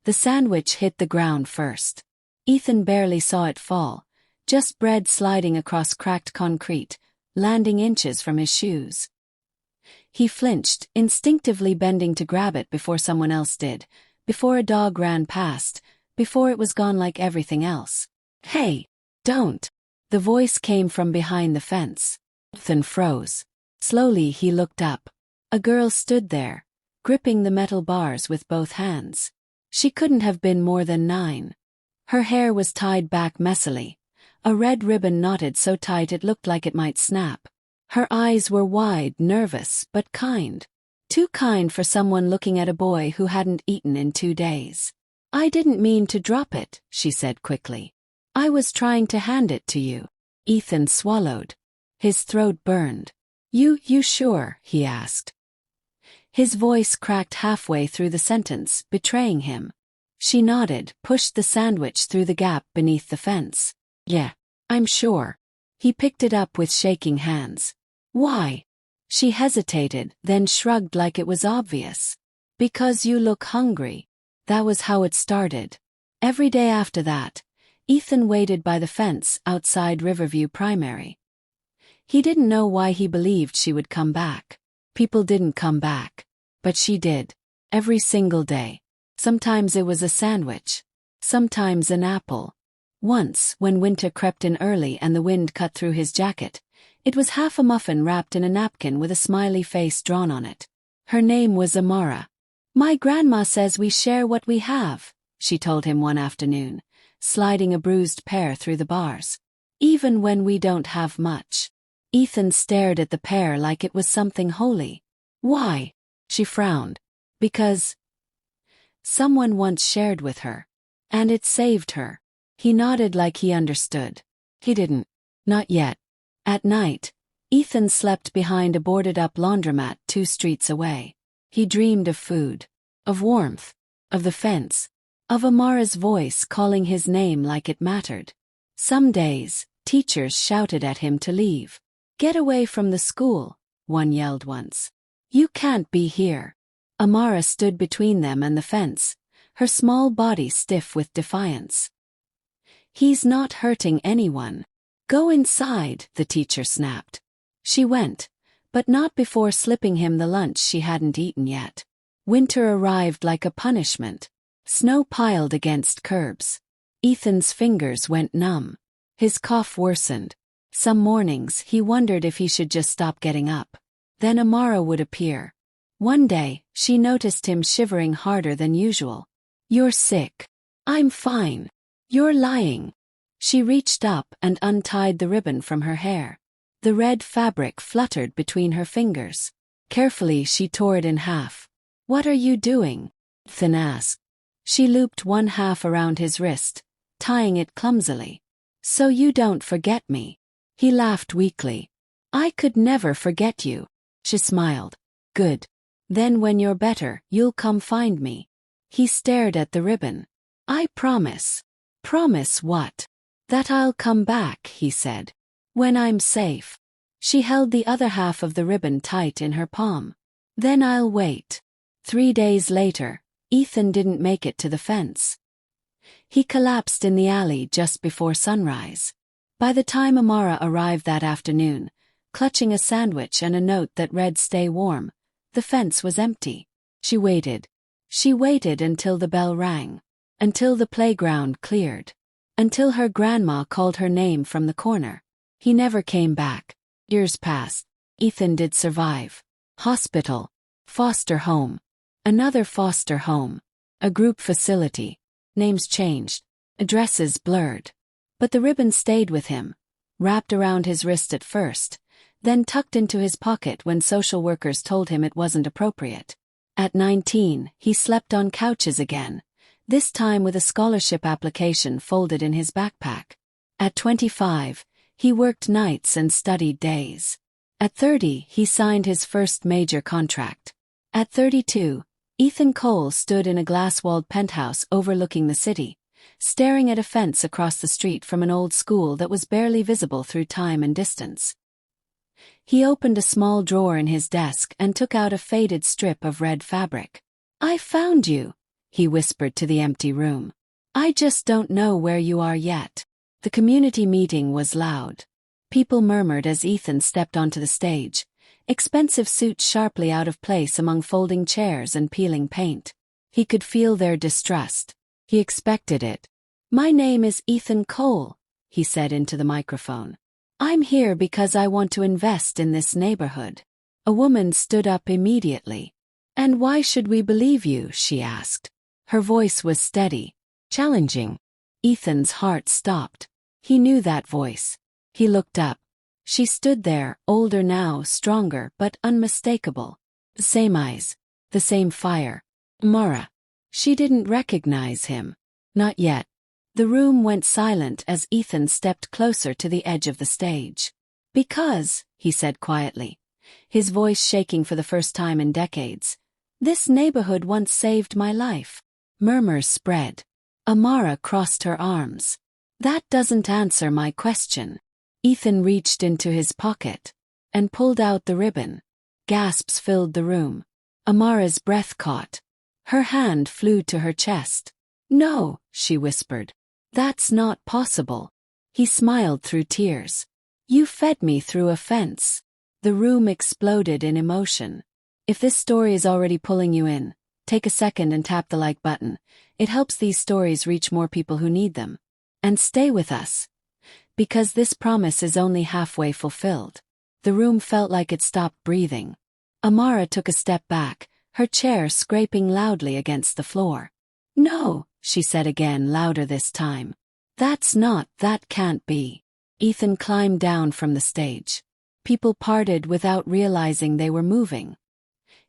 The sandwich hit the ground first. Ethan barely saw it fall, just bread sliding across cracked concrete, landing inches from his shoes. He flinched, instinctively bending to grab it before someone else did, before a dog ran past, before it was gone like everything else. "Hey, don't!" The voice came from behind the fence. Ethan froze. Slowly he looked up. A girl stood there, gripping the metal bars with both hands. She couldn't have been more than 9. Her hair was tied back messily, a red ribbon knotted so tight it looked like it might snap. Her eyes were wide, nervous, but kind. Too kind for someone looking at a boy who hadn't eaten in 2 days. "I didn't mean to drop it," she said quickly. "I was trying to hand it to you." Ethan swallowed. His throat burned. You sure?" he asked. His voice cracked halfway through the sentence, betraying him. She nodded, pushed the sandwich through the gap beneath the fence. "Yeah, I'm sure." He picked it up with shaking hands. "Why?" She hesitated, then shrugged like it was obvious. "Because you look hungry." That was how it started. Every day after that, Ethan waited by the fence outside Riverview Primary. He didn't know why he believed she would come back. People didn't come back. But she did. Every single day. Sometimes it was a sandwich. Sometimes an apple. Once, when winter crept in early and the wind cut through his jacket, it was half a muffin wrapped in a napkin with a smiley face drawn on it. Her name was Amara. "My grandma says we share what we have," she told him one afternoon, sliding a bruised pear through the bars. "Even when we don't have much." Ethan stared at the pear like it was something holy. "Why?" She frowned. "Because someone once shared with her. And it saved her." He nodded like he understood. He didn't. Not yet. At night, Ethan slept behind a boarded-up laundromat 2 streets away. He dreamed of food. Of warmth. Of the fence. Of Amara's voice calling his name like it mattered. Some days, teachers shouted at him to leave. "Get away from the school," one yelled once. "You can't be here." Amara stood between them and the fence, her small body stiff with defiance. "He's not hurting anyone. Go inside," the teacher snapped. She went, but not before slipping him the lunch she hadn't eaten yet. Winter arrived like a punishment. Snow piled against curbs. Ethan's fingers went numb. His cough worsened. Some mornings he wondered if he should just stop getting up. Then Amara would appear. One day, she noticed him shivering harder than usual. "You're sick." "I'm fine." "You're lying." She reached up and untied the ribbon from her hair. The red fabric fluttered between her fingers. Carefully she tore it in half. "What are you doing?" Ethan asked. She looped one half around his wrist, tying it clumsily. "So you don't forget me." He laughed weakly. "I could never forget you." She smiled. "Good. Then when you're better, you'll come find me." He stared at the ribbon. "I promise." "Promise what?" "That I'll come back," he said. "When I'm safe." She held the other half of the ribbon tight in her palm. "Then I'll wait." 3 days later, Ethan didn't make it to the fence. He collapsed in the alley just before sunrise. By the time Amara arrived that afternoon, clutching a sandwich and a note that read "Stay warm," the fence was empty. She waited. She waited until the bell rang. Until the playground cleared. Until her grandma called her name from the corner. He never came back. Years passed. Ethan did survive. Hospital. Foster home. Another foster home. A group facility. Names changed. Addresses blurred. But the ribbon stayed with him, wrapped around his wrist at first, then tucked into his pocket when social workers told him it wasn't appropriate. At 19, he slept on couches again, this time with a scholarship application folded in his backpack. At 25, he worked nights and studied days. At 30, he signed his first major contract. At 32, Ethan Cole stood in a glass-walled penthouse overlooking the city, staring at a fence across the street from an old school that was barely visible through time and distance. He opened a small drawer in his desk and took out a faded strip of red fabric. "I found you," he whispered to the empty room. I just don't know where you are yet. The community meeting was loud. People murmured as Ethan stepped onto the stage, expensive suits sharply out of place among folding chairs and peeling paint. He could feel their distrust. He expected it. My name is Ethan Cole, he said into the microphone. I'm here because I want to invest in this neighborhood. A woman stood up immediately. And why should we believe you? She asked. Her voice was steady, challenging. Ethan's heart stopped. He knew that voice. He looked up. She stood there, older now, stronger, but unmistakable. The same eyes. The same fire. Amara. She didn't recognize him. Not yet. The room went silent as Ethan stepped closer to the edge of the stage. Because, he said quietly, his voice shaking for the first time in decades, this neighborhood once saved my life. Murmurs spread. Amara crossed her arms. That doesn't answer my question. Ethan reached into his pocket and pulled out the ribbon. Gasps filled the room. Amara's breath caught. Her hand flew to her chest. No, she whispered. That's not possible. He smiled through tears. You fed me through a fence. The room exploded in emotion. If this story is already pulling you in, take a second and tap the like button. It helps these stories reach more people who need them. And stay with us. Because this promise is only halfway fulfilled. The room felt like it stopped breathing. Amara took a step back, her chair scraping loudly against the floor. No, she said again, louder this time. That can't be. Ethan climbed down from the stage. People parted without realizing they were moving.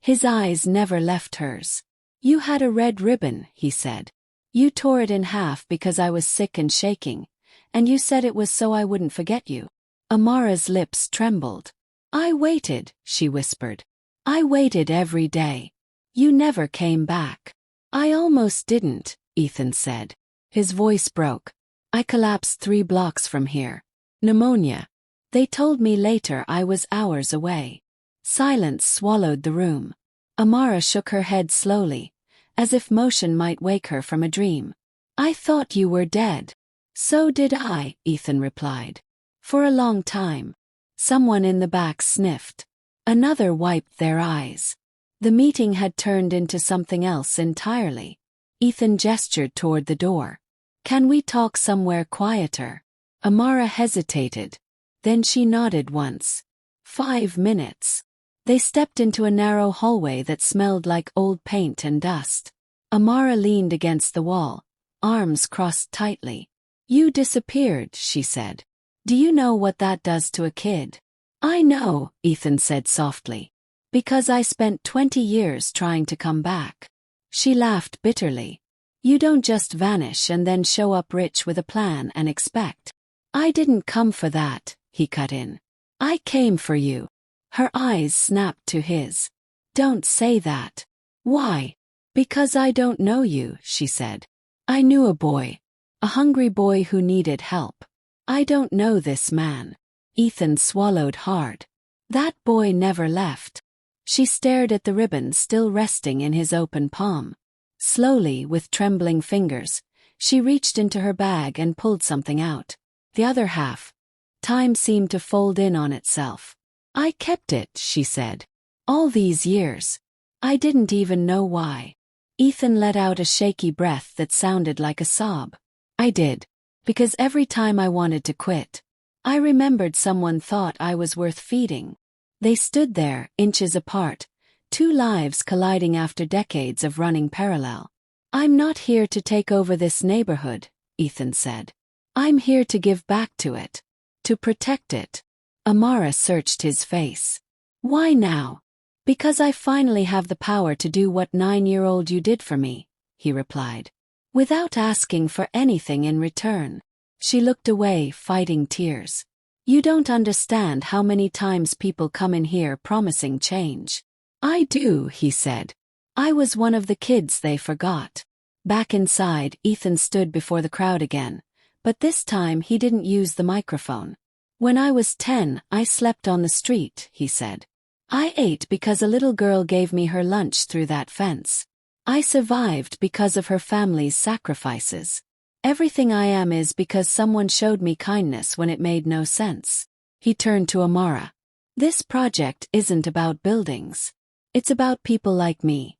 His eyes never left hers. You had a red ribbon, he said. You tore it in half because I was sick and shaking, and you said it was so I wouldn't forget you. Amara's lips trembled. I waited, she whispered. I waited every day. You never came back. I almost didn't, Ethan said. His voice broke. I collapsed 3 blocks from here. Pneumonia. They told me later I was hours away. Silence swallowed the room. Amara shook her head slowly, as if motion might wake her from a dream. I thought you were dead. So did I, Ethan replied. For a long time. Someone in the back sniffed. Another wiped their eyes. The meeting had turned into something else entirely. Ethan gestured toward the door. Can we talk somewhere quieter? Amara hesitated. Then she nodded once. 5 minutes. They stepped into a narrow hallway that smelled like old paint and dust. Amara leaned against the wall, arms crossed tightly. You disappeared, she said. Do you know what that does to a kid? I know, Ethan said softly. Because I spent 20 years trying to come back. She laughed bitterly. You don't just vanish and then show up rich with a plan and expect. I didn't come for that, he cut in. I came for you. Her eyes snapped to his. Don't say that. Why? Because I don't know you, she said. I knew a boy. A hungry boy who needed help. I don't know this man. Ethan swallowed hard. That boy never left. She stared at the ribbon still resting in his open palm. Slowly, with trembling fingers, she reached into her bag and pulled something out. The other half. Time seemed to fold in on itself. I kept it, she said. All these years. I didn't even know why. Ethan let out a shaky breath that sounded like a sob. I did. Because every time I wanted to quit, I remembered someone thought I was worth feeding. They stood there, inches apart, 2 lives colliding after decades of running parallel. I'm not here to take over this neighborhood, Ethan said. I'm here to give back to it. To protect it. Amara searched his face. Why now? Because I finally have the power to do what 9-year-old you did for me, he replied. Without asking for anything in return. She looked away, fighting tears. You don't understand how many times people come in here promising change. I do, he said. I was one of the kids they forgot. Back inside, Ethan stood before the crowd again, but this time he didn't use the microphone. When I was 10, I slept on the street, he said. I ate because a little girl gave me her lunch through that fence. I survived because of her family's sacrifices. Everything I am is because someone showed me kindness when it made no sense. He turned to Amara. This project isn't about buildings. It's about people like me.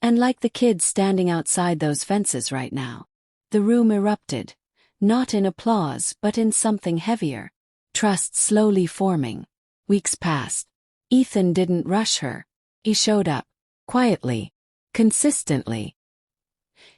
And like the kids standing outside those fences right now. The room erupted, not in applause but in something heavier. Trust slowly forming. Weeks passed. Ethan didn't rush her. He showed up. Quietly. Consistently.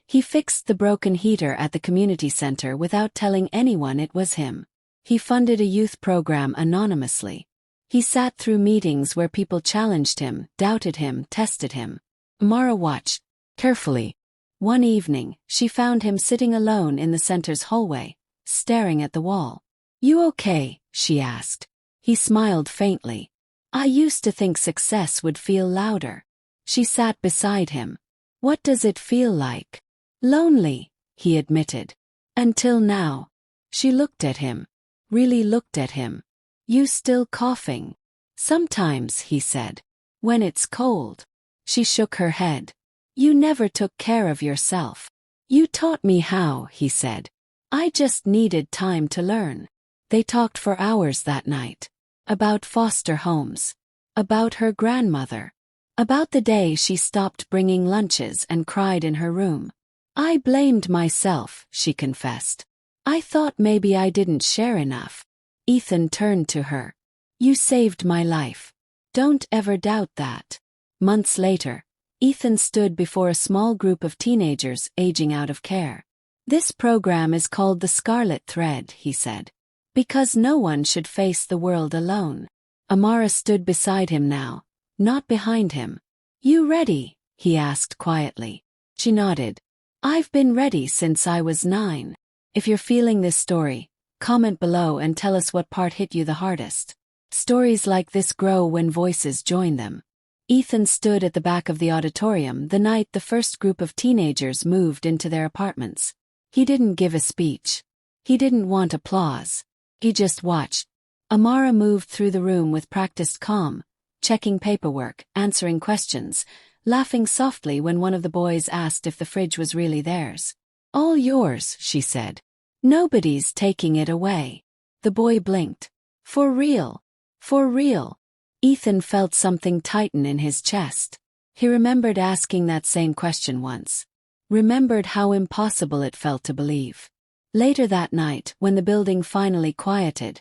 He fixed the broken heater at the community center without telling anyone it was him. He funded a youth program anonymously. He sat through meetings where people challenged him, doubted him, tested him. Amara watched, carefully. One evening, she found him sitting alone in the center's hallway, staring at the wall. "You okay?" she asked. He smiled faintly. "I used to think success would feel louder." She sat beside him. "What does it feel like?" "Lonely," he admitted. "Until now." She looked at him. Really looked at him. "You still coughing?" "Sometimes," he said. "When it's cold." She shook her head. "You never took care of yourself." "You taught me how," he said. "I just needed time to learn." They talked for hours that night. About foster homes. About her grandmother. About the day she stopped bringing lunches and cried in her room. "I blamed myself," she confessed. "I thought maybe I didn't share enough." Ethan turned to her. "You saved my life. Don't ever doubt that." Months later, Ethan stood before a small group of teenagers aging out of care. "This program is called the Scarlet Thread," he said. "Because no one should face the world alone." Amara stood beside him now, not behind him. "You ready?" he asked quietly. She nodded. "I've been ready since I was 9. If you're feeling this story, comment below and tell us what part hit you the hardest. Stories like this grow when voices join them. Ethan stood at the back of the auditorium the night the first group of teenagers moved into their apartments. He didn't give a speech. He didn't want applause. He just watched. Amara moved through the room with practiced calm, checking paperwork, answering questions, laughing softly when one of the boys asked if the fridge was really theirs. "All yours," she said. "Nobody's taking it away." The boy blinked. "For real? For real?" Ethan felt something tighten in his chest. He remembered asking that same question once. Remembered how impossible it felt to believe. Later that night, when the building finally quieted,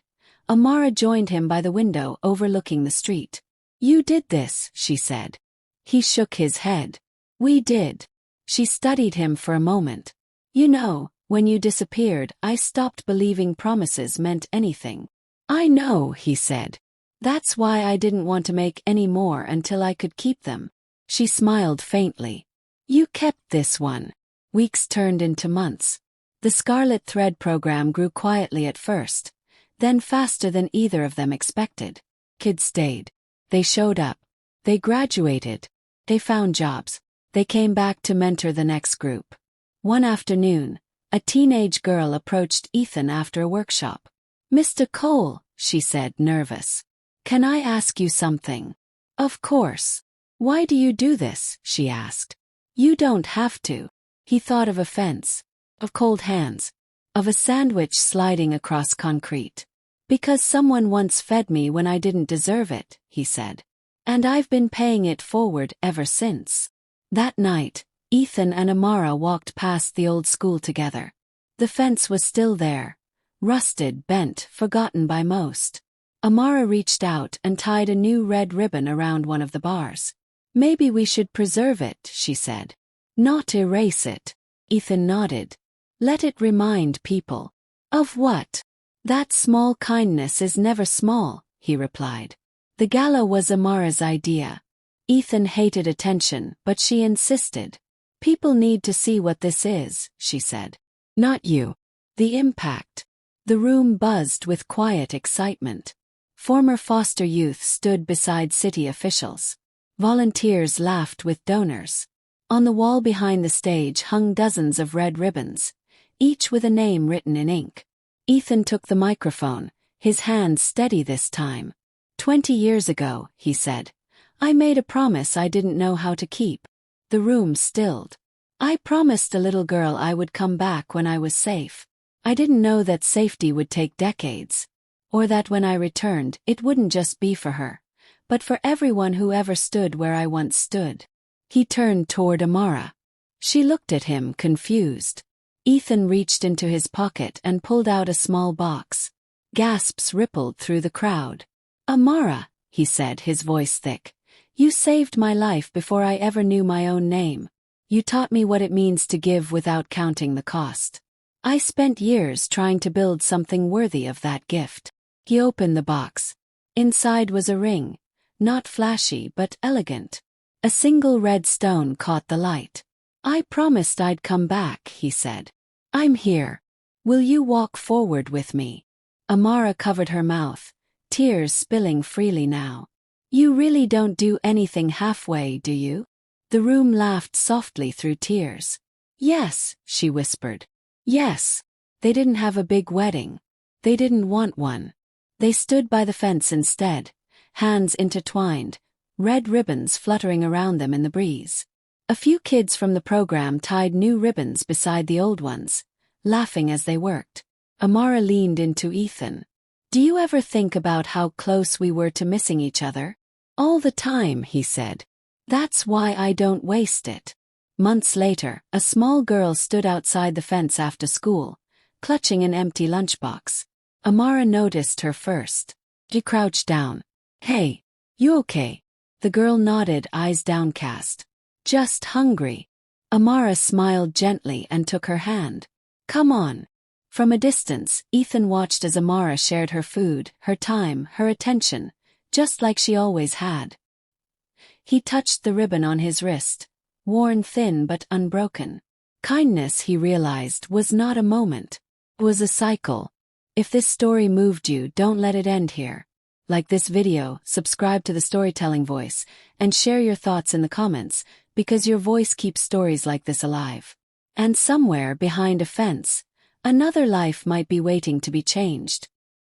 Amara joined him by the window overlooking the street. "You did this," she said. He shook his head. "We did." She studied him for a moment. "You know, when you disappeared, I stopped believing promises meant anything." "I know," he said. "That's why I didn't want to make any more until I could keep them." She smiled faintly. "You kept this one." Weeks turned into months. The Scarlet Thread program grew quietly at first, then faster than either of them expected. Kids stayed. They showed up. They graduated. They found jobs. They came back to mentor the next group. One afternoon, a teenage girl approached Ethan after a workshop. "Mr. Cole," she said, nervous. "Can I ask you something?" "Of course." "Why do you do this?" she asked. "You don't have to." He thought of a fence, of cold hands, of a sandwich sliding across concrete. "Because someone once fed me when I didn't deserve it," he said. "And I've been paying it forward ever since." That night, Ethan and Amara walked past the old school together. The fence was still there, rusted, bent, forgotten by most. Amara reached out and tied a new red ribbon around one of the bars. "Maybe we should preserve it," she said. "Not erase it." Ethan nodded. "Let it remind people." "Of what?" "That small kindness is never small," he replied. The gala was Amara's idea. Ethan hated attention, but she insisted. "People need to see what this is," she said. "Not you." The impact. The room buzzed with quiet excitement. Former foster youth stood beside city officials. Volunteers laughed with donors. On the wall behind the stage hung dozens of red ribbons, each with a name written in ink. Ethan took the microphone, his hands steady this time. 20 years ago, he said, I made a promise I didn't know how to keep. The room stilled. I promised a little girl I would come back when I was safe. I didn't know that safety would take decades. Or that when I returned, it wouldn't just be for her, but for everyone who ever stood where I once stood. He turned toward Amara. She looked at him, confused. Ethan reached into his pocket and pulled out a small box. Gasps rippled through the crowd. "Amara," he said, his voice thick. "You saved my life before I ever knew my own name. You taught me what it means to give without counting the cost. I spent years trying to build something worthy of that gift." He opened the box. Inside was a ring, not flashy but elegant. A single red stone caught the light. "I promised I'd come back," he said. "I'm here. Will you walk forward with me?" Amara covered her mouth, tears spilling freely now. "You really don't do anything halfway, do you?" The room laughed softly through tears. "Yes," she whispered. "Yes." They didn't have a big wedding. They didn't want one. They stood by the fence instead, hands intertwined, red ribbons fluttering around them in the breeze. A few kids from the program tied new ribbons beside the old ones, laughing as they worked. Amara leaned into Ethan. "Do you ever think about how close we were to missing each other?" "All the time," he said. "That's why I don't waste it." Months later, a small girl stood outside the fence after school, clutching an empty lunchbox. Amara noticed her first. She crouched down. "Hey, you okay?" The girl nodded, eyes downcast. "Just hungry." Amara smiled gently and took her hand. "Come on." From a distance, Ethan watched as Amara shared her food, her time, her attention, just like she always had. He touched the ribbon on his wrist, worn thin but unbroken. Kindness, he realized, was not a moment. It was a cycle. If this story moved you, don't let it end here. Like this video, subscribe to the Storytelling Voice, and share your thoughts in the comments, because your voice keeps stories like this alive. And somewhere behind a fence, another life might be waiting to be changed.